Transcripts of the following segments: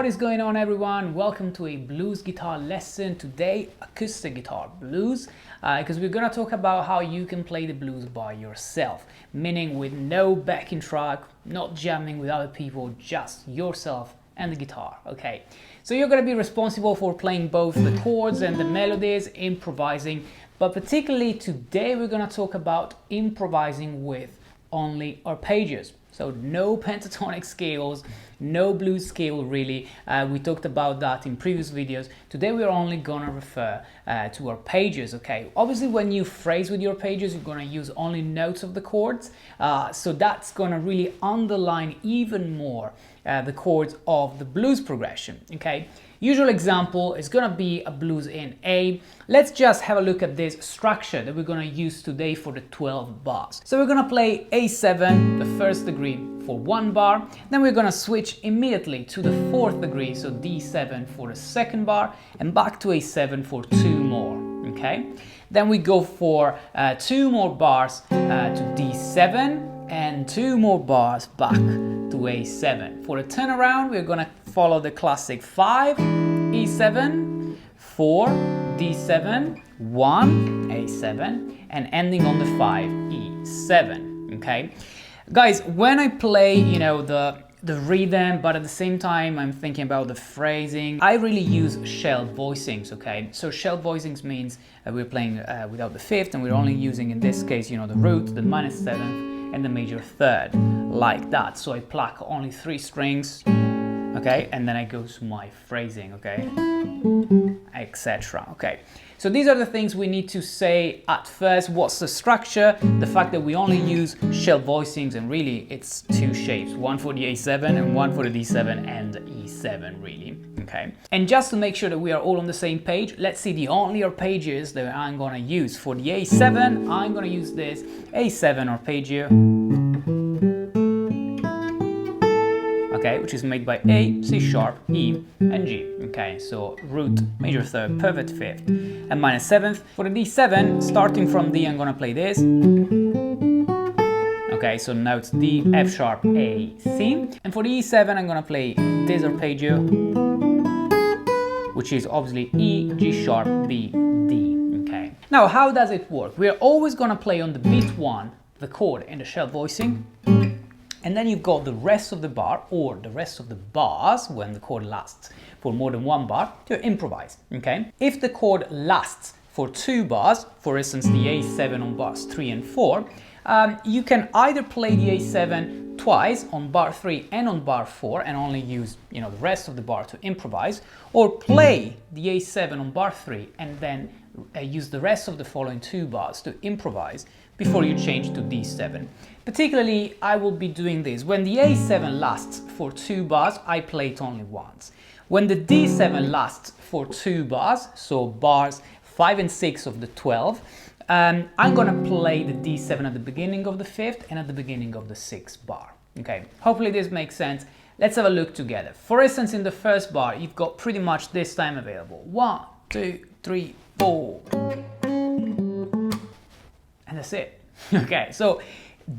What is going on, everyone? Welcome to a blues guitar lesson. Today, acoustic guitar blues, because we're gonna talk about how you can play the blues by yourself, meaning with no backing track, not jamming with other people, just yourself and the guitar. Okay, so you're gonna be responsible for playing both the chords and the melodies, improvising, but particularly today we're gonna talk about improvising with only arpeggios. So no pentatonic scales, no blues scale really. We talked about that in previous videos. Today we're only gonna refer to arpeggios, okay? Obviously when you phrase with your arpeggios, you're gonna use only notes of the chords. So that's gonna really underline even more the chords of the blues progression, okay? Usual example is gonna be a blues in A. Let's just have a look at this structure that we're gonna use today for the 12 bars. So we're gonna play A7, the first degree, for 1 bar. Then we're gonna switch immediately to the 4th degree, so D7 for the 2nd bar, and back to A7 for 2 more, okay? Then we go for 2 more bars to D7, and 2 more bars back to A7. For the turnaround, we're gonna follow the classic 5, E7, 4, D7, 1, A7, and ending on the 5, E7, okay? Guys, when I play, you know, the rhythm, but at the same time I'm thinking about the phrasing, I really use shell voicings, okay? So shell voicings means we're playing without the 5th, and we're only using, in this case, you know, the root, the -7th, and the major 3rd, like that. So I pluck only 3 strings, okay, and then I go to my phrasing, okay, etc. Okay, so these are the things we need to say at first. What's the structure? The fact that we only use shell voicings, and really it's 2 shapes, one for the A7 and one for the D7 and E7, really. Okay, and just to make sure that we are all on the same page, let's see the only arpeggios that I'm gonna use. For the A7, I'm gonna use this A7 arpeggio, okay, which is made by A, C sharp, E, and G. Okay, so root, major 3rd, perfect 5th, and -7th. For the D7, starting from D, I'm gonna play this. Okay, so now it's D, F sharp, A, C. And for the E7, I'm gonna play this arpeggio, which is obviously E, G sharp, B, D. Okay. Now, how does it work? We're always gonna play on the beat 1, the chord and the shell voicing. And then you've got the rest of the bar, or the rest of the bars, when the chord lasts for more than 1 bar, to improvise, okay? If the chord lasts for 2 bars, for instance, the A7 on bars 3 and 4, you can either play the A7 twice on bar 3 and on bar 4 and only use, you know, the rest of the bar to improvise, or play the A7 on bar 3 and then use the rest of the following 2 bars to improvise before you change to D7. Particularly, I will be doing this. When the A7 lasts for 2 bars, I play it only once. When the D7 lasts for 2 bars, so bars 5 and 6 of the 12, I'm gonna play the D7 at the beginning of the 5th and at the beginning of the 6th bar. Okay, hopefully this makes sense. Let's have a look together. For instance, in the first bar, you've got pretty much this time available. 1, 2, 3, 4. And that's it. Okay, so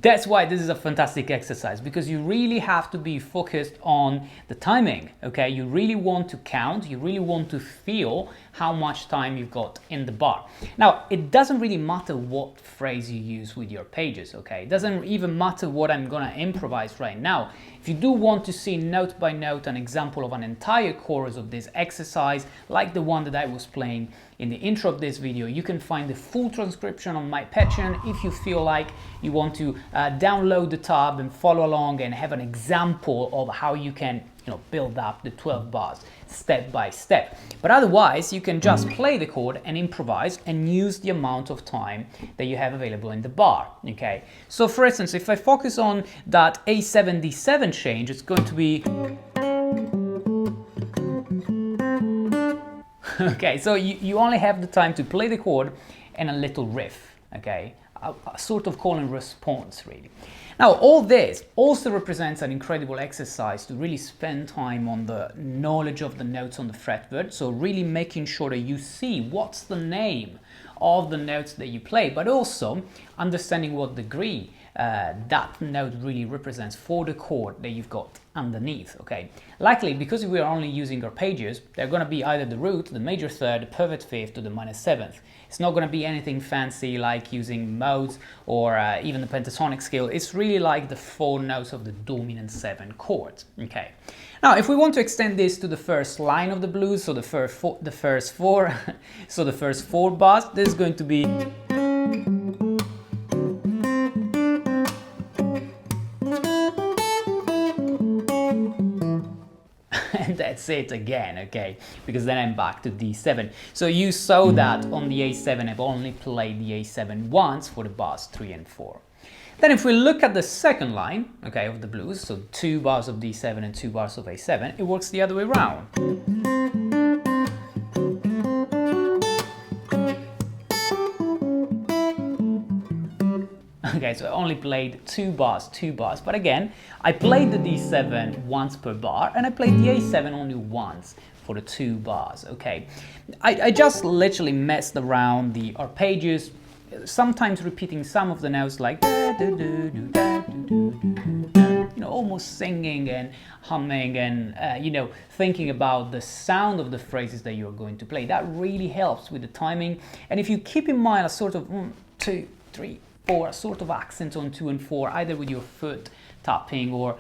that's why this is a fantastic exercise, because you really have to be focused on the timing, okay? You really want to count, you really want to feel how much time you've got in the bar. Now, it doesn't really matter what phrase you use with your pages, okay? It doesn't even matter what I'm gonna improvise right now. If you do want to see note by note an example of an entire chorus of this exercise, like the one that I was playing in the intro of this video, you can find the full transcription on my Patreon if you feel like you want to download the tab and follow along and have an example of how you can, you know, build up the 12 bars step by step. But otherwise, you can just play the chord and improvise and use the amount of time that you have available in the bar, okay? So for instance, if I focus on that A7, D7 change, it's going to be... Okay, so you only have the time to play the chord and a little riff, okay? A sort of call and response, really. Now, all this also represents an incredible exercise to really spend time on the knowledge of the notes on the fretboard, so really making sure that you see what's the name of the notes that you play, but also understanding what degree that note really represents for the chord that you've got underneath, okay? Likely, because we are only using arpeggios, they're going to be either the root, the major third, the perfect fifth, or the minor seventh. It's not going to be anything fancy like using modes or even the pentatonic scale. It's really like the 4 notes of the dominant 7 chord, okay? Now, if we want to extend this to the first line of the blues, so the first four, so the first 4 bars, this is going to be. And that's it again, okay? Because then I'm back to D7. So you saw that on the A7, I've only played the A7 once for the bars 3 and 4. Then if we look at the second line, okay, of the blues, so 2 bars of D7 and 2 bars of A7, it works the other way around. Okay, so I only played 2 bars, but again, I played the D7 once per bar and I played the A7 only once for the 2 bars, okay? I just literally messed around the arpeggios, sometimes repeating some of the notes like, you know, almost singing and humming and, you know, thinking about the sound of the phrases that you're going to play. That really helps with the timing. And if you keep in mind a sort of 1, 2, 3, 4, a sort of accent on 2 and 4, either with your foot tapping or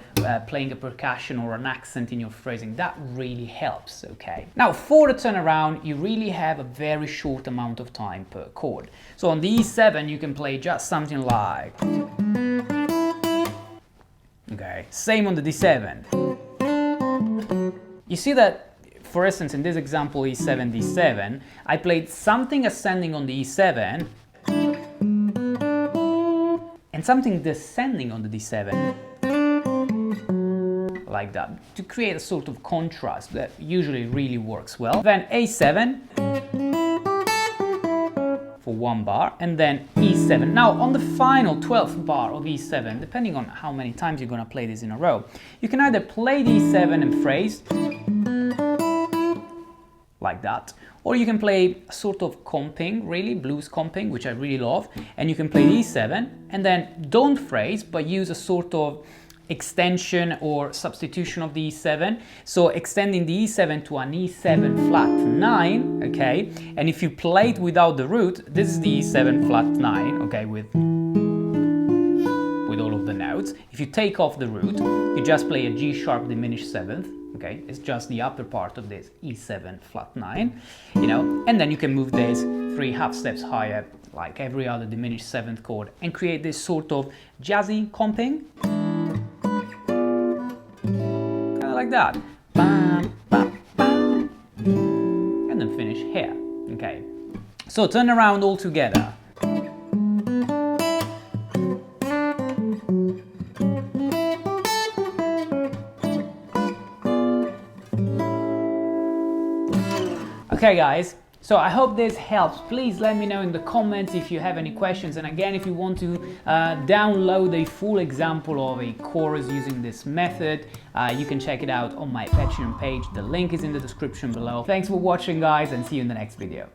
playing a percussion or an accent in your phrasing, that really helps, okay? Now, for the turnaround, you really have a very short amount of time per chord. So on the E7, you can play just something like, okay, same on the D7. You see that, for instance, in this example, E7, D7, I played something ascending on the E7, and something descending on the D7, like that, to create a sort of contrast that usually really works well. Then A7 for 1 bar, and then E7. Now, on the final 12th bar of E7, depending on how many times you're going to play this in a row, you can either play the E7 and phrase, like that, or you can play a sort of comping, really, blues comping, which I really love, and you can play the E7, and then don't phrase, but use a sort of extension or substitution of the E7, so extending the E7 to an E7 flat 9, okay, and if you play it without the root, this is the E7 flat 9, okay, with all of the notes. If you take off the root, you just play a G sharp diminished 7th, okay, it's just the upper part of this E7 flat 9, you know, and then you can move this 3 half steps higher, like every other diminished 7th chord, and create this sort of jazzy comping, kind of like that, bam, bam, bam, and then finish here, okay. So turn around all together. Okay guys, so I hope this helps. Please let me know in the comments if you have any questions, and again, if you want to download a full example of a chorus using this method, you can check it out on my Patreon page. The link is in the description below. Thanks for watching guys, and see you in the next video.